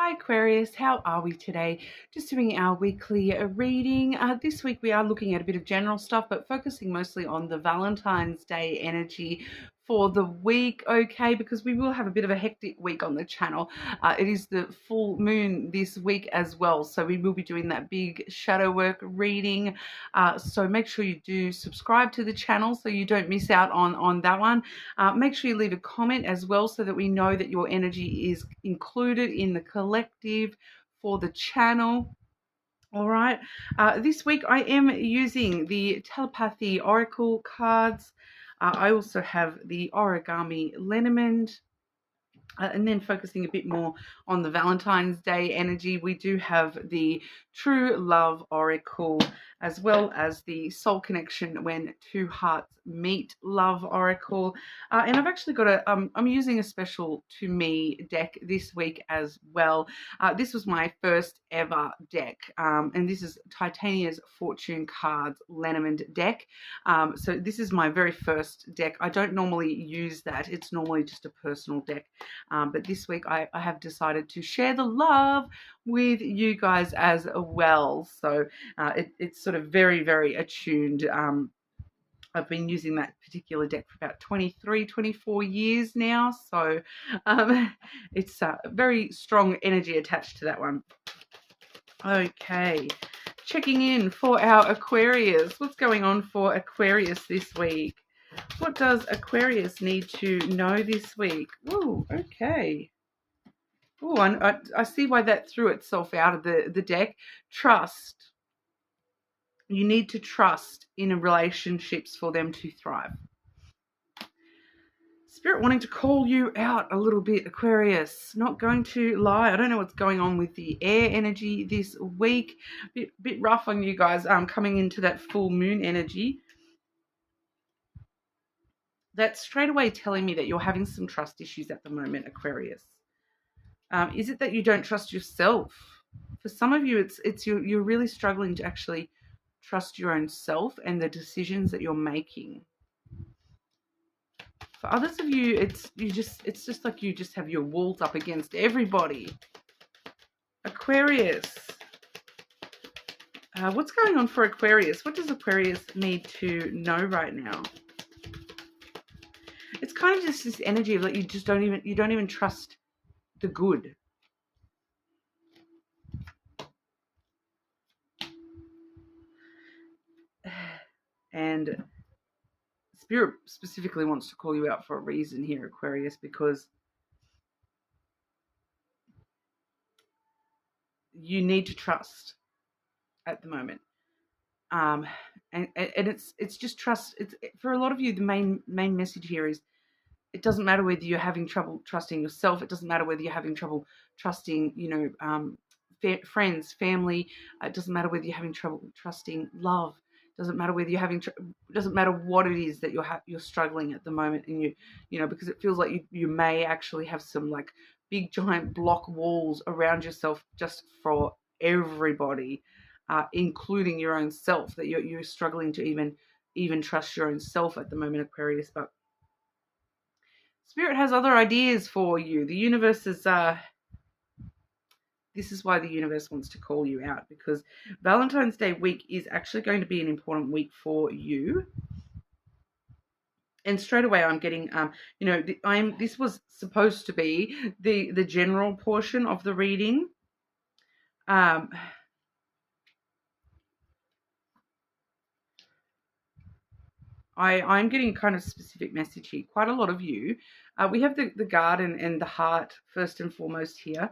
Hi Aquarius, how are we today? Just doing our weekly reading. This week we are looking at a bit of general stuff, but focusing mostly on the Valentine's Day energy for the week, okay? Because we will have a bit of a hectic week on the channel. It is the full moon this week as well, so we will be doing that big shadow work reading. So make sure you do subscribe to the channel so you don't miss out on that one. Make sure you leave a comment as well so that we know that your energy is included in the collective for the channel. All right. This week I am using the Telepathy Oracle cards. I also have the Origami Lenormand. And then focusing a bit more on the Valentine's Day energy, we do have the True Love Oracle, as well as the Soul Connection When Two Hearts Meet Love Oracle. And I've actually got I'm using a special to me deck this week as well. This was my first ever deck, and this is Titania's Fortune Cards Lenormand deck. So this is my very first deck. I don't normally use that. It's normally just a personal deck. But this week I have decided to share the love with you guys as well. So it's sort of very, very attuned. I've been using that particular deck for about 23, 24 years now. So it's very strong energy attached to that one. Okay, checking in for our Aquarius. What's going on for Aquarius this week? What does Aquarius need to know this week? Oh, okay. Oh, I see why that threw itself out of the deck. Trust. You need to trust in relationships for them to thrive. Spirit wanting to call you out a little bit, Aquarius. Not going to lie. I don't know what's going on with the air energy this week. Bit rough on you guys coming into that full moon energy. That's straight away telling me that you're having some trust issues at the moment, Aquarius. Is it that you don't trust yourself? For some of you, you're really struggling to actually trust your own self and the decisions that you're making. For others of you, it's just like you just have your walls up against everybody. Aquarius. What's going on for Aquarius? What does Aquarius need to know right now? It's kind of just this energy of like you don't even trust the good. And Spirit specifically wants to call you out for a reason here, Aquarius, because you need to trust at the moment. And it's just trust. It's for a lot of you, the main message here is it doesn't matter whether you're having trouble trusting yourself. It doesn't matter whether you're having trouble trusting, friends, family. It doesn't matter whether you're having trouble trusting love. It doesn't matter whether you're having. It doesn't matter what it is that you're struggling at the moment, and because it feels like you may actually have some like big giant block walls around yourself just for everybody, including your own self. That you're struggling to even trust your own self at the moment, Aquarius, but Spirit has other ideas for you. The universe is, this is why the universe wants to call you out, because Valentine's Day week is actually going to be an important week for you. And straight away I'm getting, this was supposed to be the general portion of the reading. I'm getting kind of specific message here. Quite a lot of you. We have the garden and the heart first and foremost here,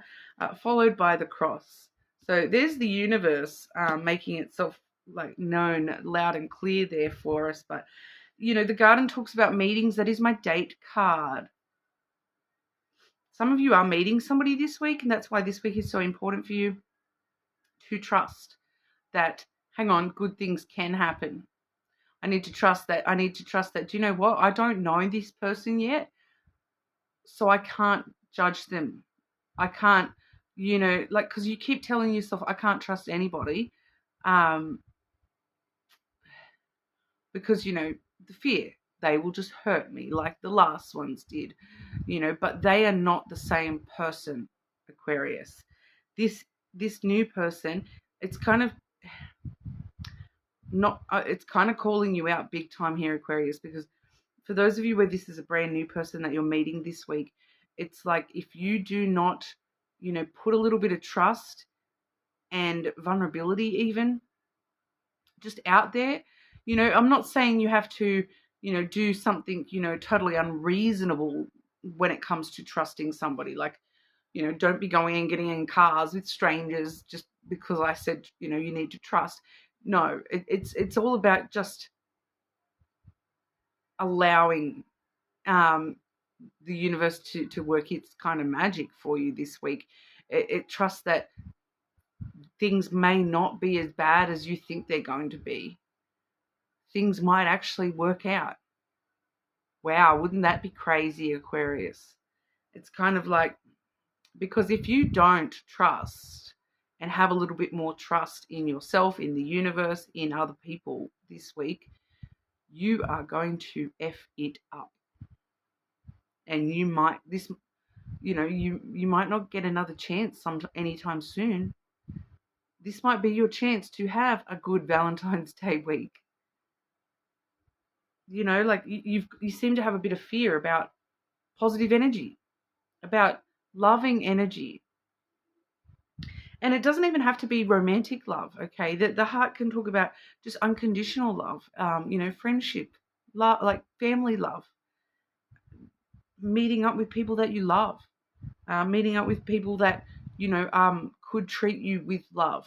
followed by the cross. So there's the universe making itself like known loud and clear there for us. But, the garden talks about meetings. That is my date card. Some of you are meeting somebody this week, and that's why this week is so important for you to trust that, hang on, good things can happen. I need to trust that. Do you know what? I don't know this person yet, so I can't judge them. I can't, because you keep telling yourself, I can't trust anybody, because, the fear, they will just hurt me like the last ones did, but they are not the same person, Aquarius. this new person, it's kind of not it's kind of calling you out big time here, Aquarius, because for those of you where this is a brand new person that you're meeting this week, it's like if you do not, put a little bit of trust and vulnerability even just out there, I'm not saying you have to, do something, totally unreasonable when it comes to trusting somebody. Like, don't be going and getting in cars with strangers just because I said, you need to trust. No, it's all about just allowing the universe to work its kind of magic for you this week. It trusts that things may not be as bad as you think they're going to be. Things might actually work out. Wow, wouldn't that be crazy, Aquarius? It's kind of like, because if you don't trust and have a little bit more trust in yourself, in the universe, in other people this week, you are going to F it up. And you might you might not get another chance anytime soon. This might be your chance to have a good Valentine's Day week. Like you seem to have a bit of fear about positive energy, about loving energy. And it doesn't even have to be romantic love, okay? The heart can talk about just unconditional love, friendship, love, like family love, meeting up with people that you love, meeting up with people that, could treat you with love.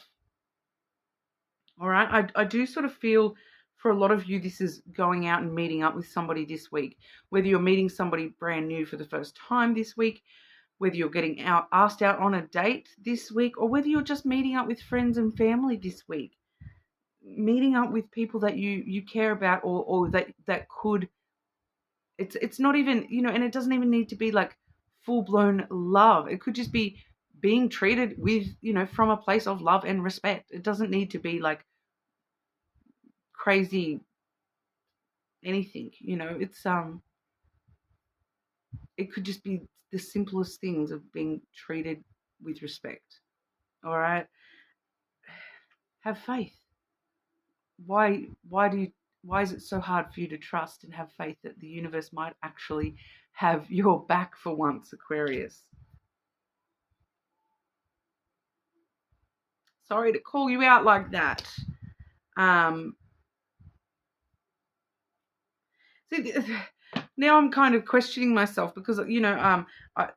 All right? I do sort of feel for a lot of you, this is going out and meeting up with somebody this week, whether you're meeting somebody brand new for the first time this week, whether you're getting asked out on a date this week, or whether you're just meeting up with friends and family this week, meeting up with people that you care about, or that could, it's not even, and it doesn't even need to be like full-blown love. It could just be being treated with, from a place of love and respect. It doesn't need to be like crazy anything, it's it could just be the simplest things of being treated with respect. All right? Have faith. Why is it so hard for you to trust and have faith that the universe might actually have your back for once, Aquarius? Sorry to call you out like that. See, now I'm kind of questioning myself because,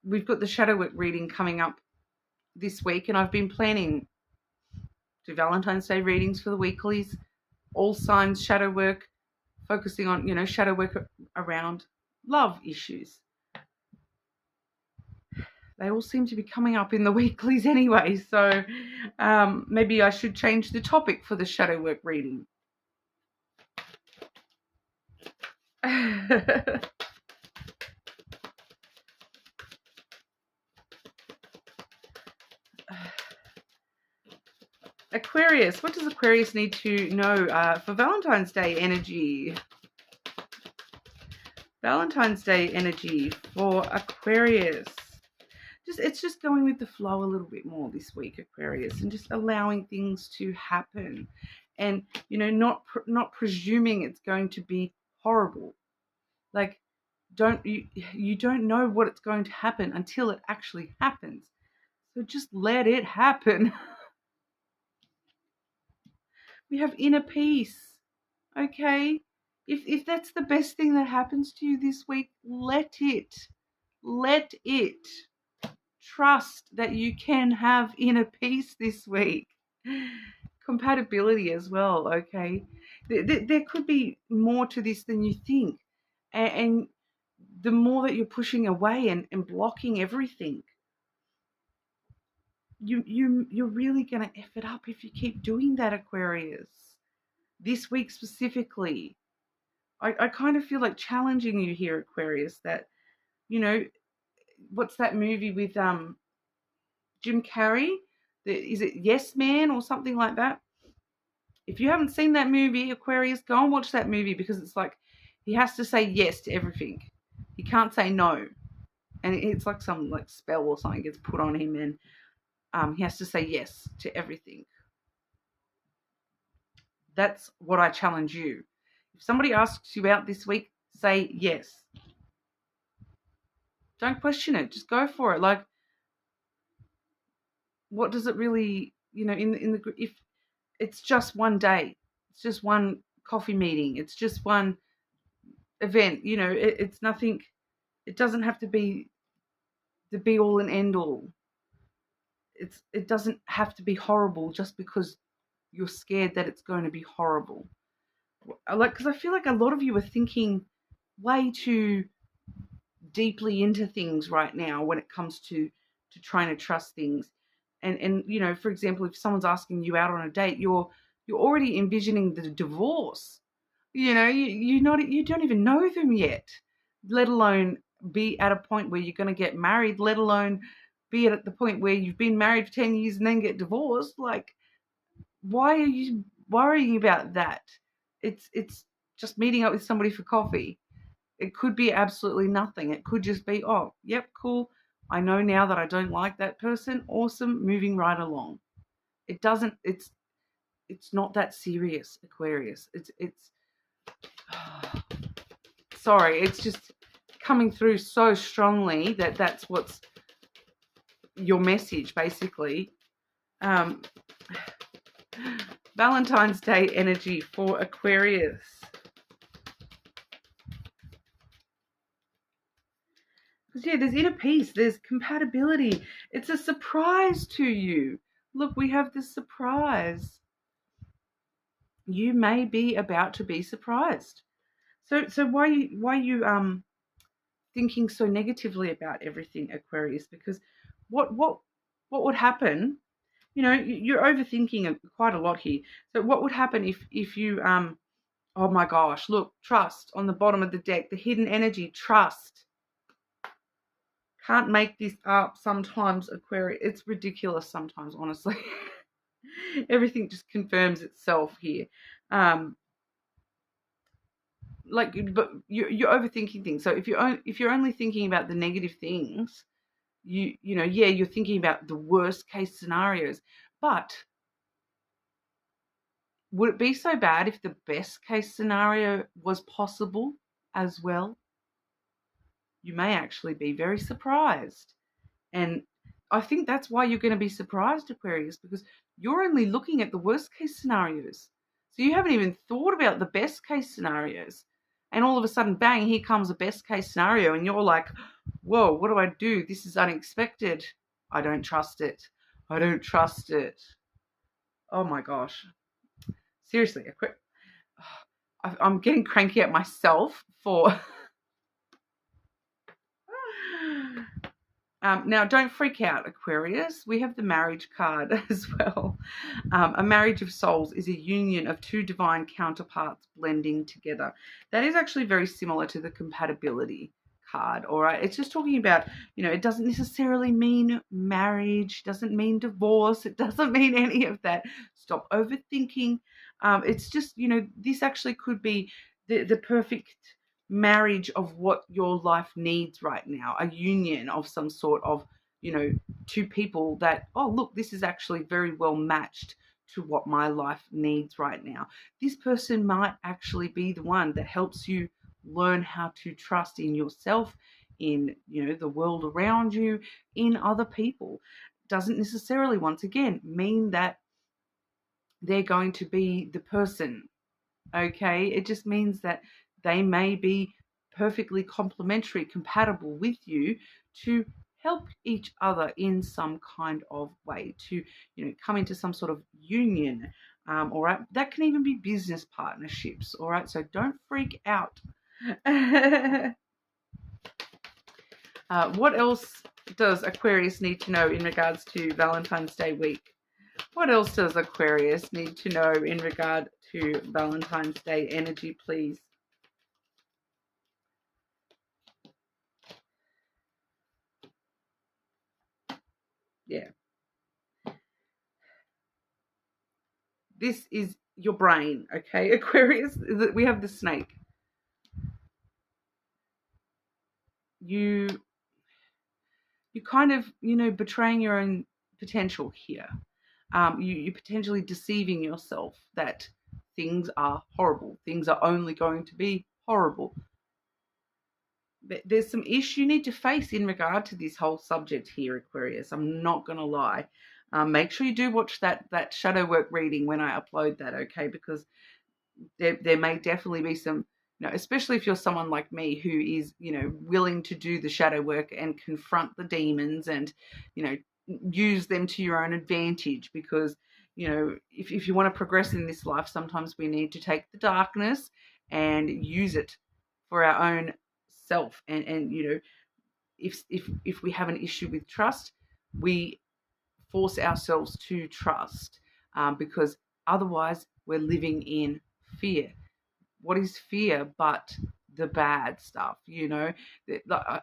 we've got the shadow work reading coming up this week, and I've been planning to Valentine's Day readings for the weeklies, all signs shadow work, focusing on, shadow work around love issues. They all seem to be coming up in the weeklies anyway, so maybe I should change the topic for the shadow work reading. Aquarius, what does Aquarius need to know for Valentine's Day energy? Valentine's Day energy for Aquarius. It's just going with the flow a little bit more this week, Aquarius, and just allowing things to happen, and not presuming it's going to be horrible. Like, you don't know what it's going to happen until it actually happens. So just let it happen. We have inner peace, okay? If that's the best thing that happens to you this week, let it. Trust that you can have inner peace this week. Compatibility as well, okay? There could be more to this than you think. And the more that you're pushing away and blocking everything, you're really going to F it up if you keep doing that, Aquarius. This week specifically, I kind of feel like challenging you here, Aquarius, that, what's that movie with Jim Carrey? Is it Yes Man or something like that? If you haven't seen that movie, Aquarius, go and watch that movie, because it's like he has to say yes to everything. He can't say no. And it's like some like spell or something gets put on him, and He has to say yes to everything. That's what I challenge you. If somebody asks you out this week, say yes. Don't question it. Just go for it. Like, what does it really, in the if it's just one day, it's just one coffee meeting, it's just one event. It's nothing. It doesn't have to be the be all and end all. It doesn't have to be horrible just because you're scared that it's going to be horrible. Like, because I feel like a lot of you are thinking way too deeply into things right now when it comes to trying to trust things. And for example, if someone's asking you out on a date, you're already envisioning the divorce. You don't even know them yet, let alone be at a point where you're going to get married, let alone be at the point where you've been married for 10 years and then get divorced. Like, why are you worrying about that? It's just meeting up with somebody for coffee. It could be absolutely nothing. It could just be, oh, yep, cool. I know now that I don't like that person. Awesome, moving right along. It's not that serious, Aquarius. It's sorry, it's just coming through so strongly that's what's your message, basically. Valentine's Day energy for Aquarius. Because, yeah, there's inner peace, there's compatibility. It's a surprise to you. Look, we have this surprise. You may be about to be surprised. So why you thinking so negatively about everything, Aquarius? Because what would happen? You're overthinking quite a lot here. So what would happen if you oh my gosh, look, trust on the bottom of the deck, the hidden energy, trust. Can't make this up sometimes, Aquarius. It's ridiculous sometimes, honestly. Everything just confirms itself here. But you're overthinking things. So if you're only thinking about the negative things, you're thinking about the worst case scenarios. But would it be so bad if the best case scenario was possible as well? You may actually be very surprised. And I think that's why you're going to be surprised, Aquarius, because you're only looking at the worst case scenarios. So you haven't even thought about the best case scenarios. And all of a sudden, bang, here comes a best case scenario. And you're like, whoa, what do I do? This is unexpected. I don't trust it. I don't trust it. Oh my gosh. Seriously, I'm getting cranky at myself for... Now, don't freak out, Aquarius. We have the marriage card as well. A marriage of souls is a union of two divine counterparts blending together. That is actually very similar to the compatibility card, all right? It's just talking about, it doesn't necessarily mean marriage, doesn't mean divorce, it doesn't mean any of that. Stop overthinking. It's just, this actually could be the perfect marriage of what your life needs right now, a union of some sort of, two people that, oh, look, this is actually very well matched to what my life needs right now. This person might actually be the one that helps you learn how to trust in yourself, in, the world around you, in other people. Doesn't necessarily, once again, mean that they're going to be the person, okay? It just means that they may be perfectly complementary, compatible with you to help each other in some kind of way, to, come into some sort of union. All right, that can even be business partnerships. All right, so don't freak out. What else does Aquarius need to know in regards to Valentine's Day week? What else does Aquarius need to know in regard to Valentine's Day energy, please? Yeah. This is your brain, okay, Aquarius? We have the snake. You kind of, betraying your own potential here. You're potentially deceiving yourself that things are horrible. Things are only going to be horrible. There's some issues you need to face in regard to this whole subject here, Aquarius. I'm not going to lie. Make sure you do watch that shadow work reading when I upload that, okay? Because there may definitely be some, especially if you're someone like me who is, willing to do the shadow work and confront the demons and, use them to your own advantage. Because, if you want to progress in this life, sometimes we need to take the darkness and use it for our own self. And if we have an issue with trust, we force ourselves to trust, because otherwise we're living in fear. What is fear but the bad stuff?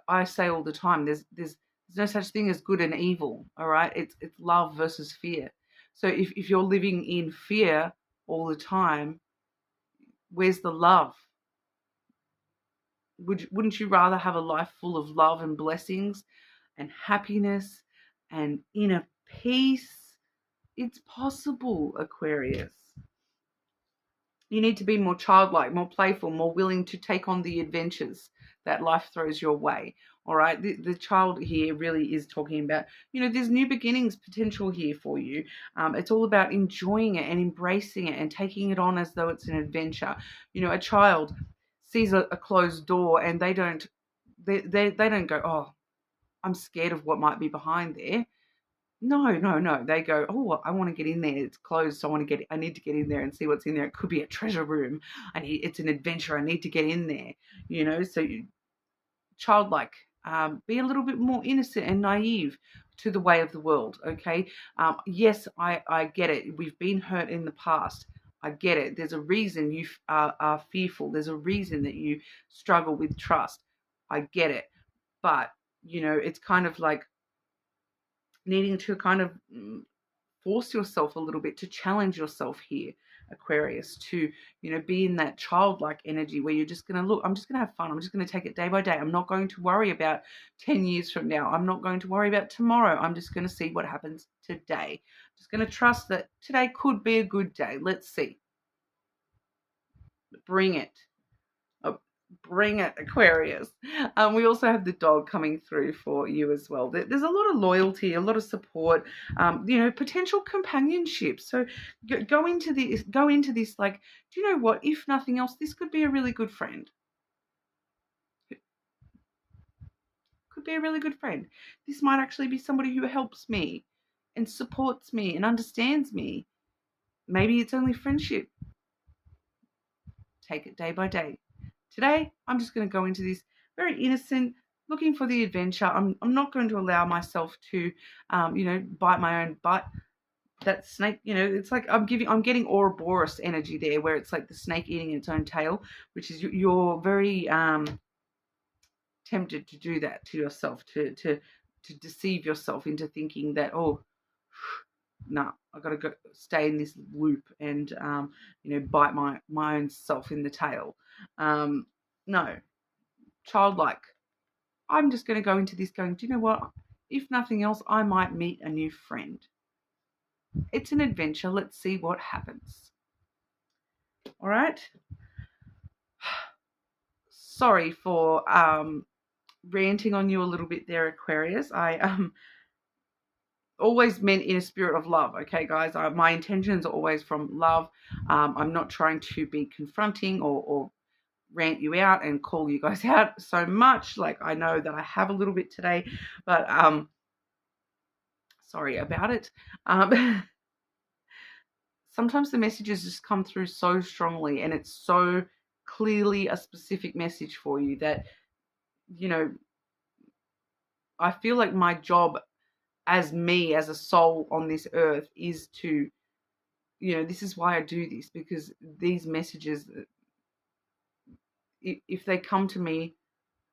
I say all the time, there's no such thing as good and evil. All right, it's love versus fear. So if you're living in fear all the time, where's the love? Wouldn't you rather have a life full of love and blessings and happiness and inner peace? It's possible, Aquarius. You need to be more childlike, more playful, more willing to take on the adventures that life throws your way. All right. The child here really is talking about, there's new beginnings potential here for you. It's all about enjoying it and embracing it and taking it on as though it's an adventure. A child sees a closed door and they don't go, oh, I'm scared of what might be behind there. No. They go, oh, I want to get in there. It's closed, so I need to get in there and see what's in there. It could be a treasure room. It's an adventure. I need to get in there. So childlike, be a little bit more innocent and naive to the way of the world. Okay. Yes, I get it. We've been hurt in the past. I get it. There's a reason you are fearful. There's a reason that you struggle with trust. I get it. But, it's kind of like needing to kind of force yourself a little bit, to challenge yourself here, Aquarius, to, be in that childlike energy where you're just going to look, I'm just going to have fun. I'm just going to take it day by day. I'm not going to worry about 10 years from now. I'm not going to worry about tomorrow. I'm just going to see what happens today. Just going to trust that today could be a good day. Let's see. Bring it. Bring it, Aquarius. We also have the dog coming through for you as well. There's a lot of loyalty, a lot of support, potential companionship. So go into this like, do you know what? If nothing else, this could be a really good friend. Could be a really good friend. This might actually be somebody who helps me and supports me and understands me. Maybe it's only friendship. Take it day by day. Today, I'm just going to go into this very innocent, looking for the adventure. I'm not going to allow myself to, bite my own butt. That snake, it's like I'm getting Ouroboros energy there, where it's like the snake eating its own tail, which is you're very tempted to do that to yourself, to deceive yourself into thinking that, oh, no, I've got to go stay in this loop and, bite my own self in the tail. No, childlike. I'm just going to go into this going, do you know what? If nothing else, I might meet a new friend. It's an adventure. Let's see what happens. All right. Sorry for ranting on you a little bit there, Aquarius. I always meant in a spirit of love. Okay, guys, my intentions are always from love. I'm not trying to be confronting or rant you out and call you guys out so much. Like, I know that I have a little bit today, but sorry about it. Sometimes the messages just come through so strongly and it's so clearly a specific message for you that, I feel like my job as me, as a soul on this earth, is to, this is why I do this, because these messages, if they come to me,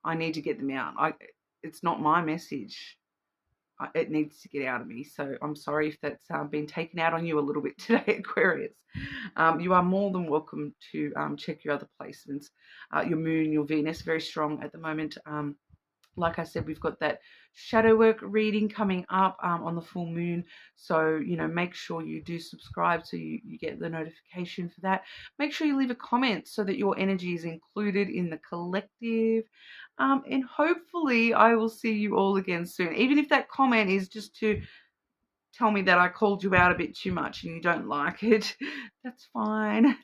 I need to get them out. It's not my message. It needs to get out of me. So I'm sorry if that's been taken out on you a little bit today, Aquarius. You are more than welcome to check your other placements. Your moon, your Venus, very strong at the moment. Like I said, we've got that shadow work reading coming up on the full moon. So, make sure you do subscribe so you get the notification for that. Make sure you leave a comment so that your energy is included in the collective. And hopefully I will see you all again soon. Even if that comment is just to tell me that I called you out a bit too much and you don't like it, that's fine.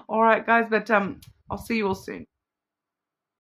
All right, guys, but I'll see you all soon.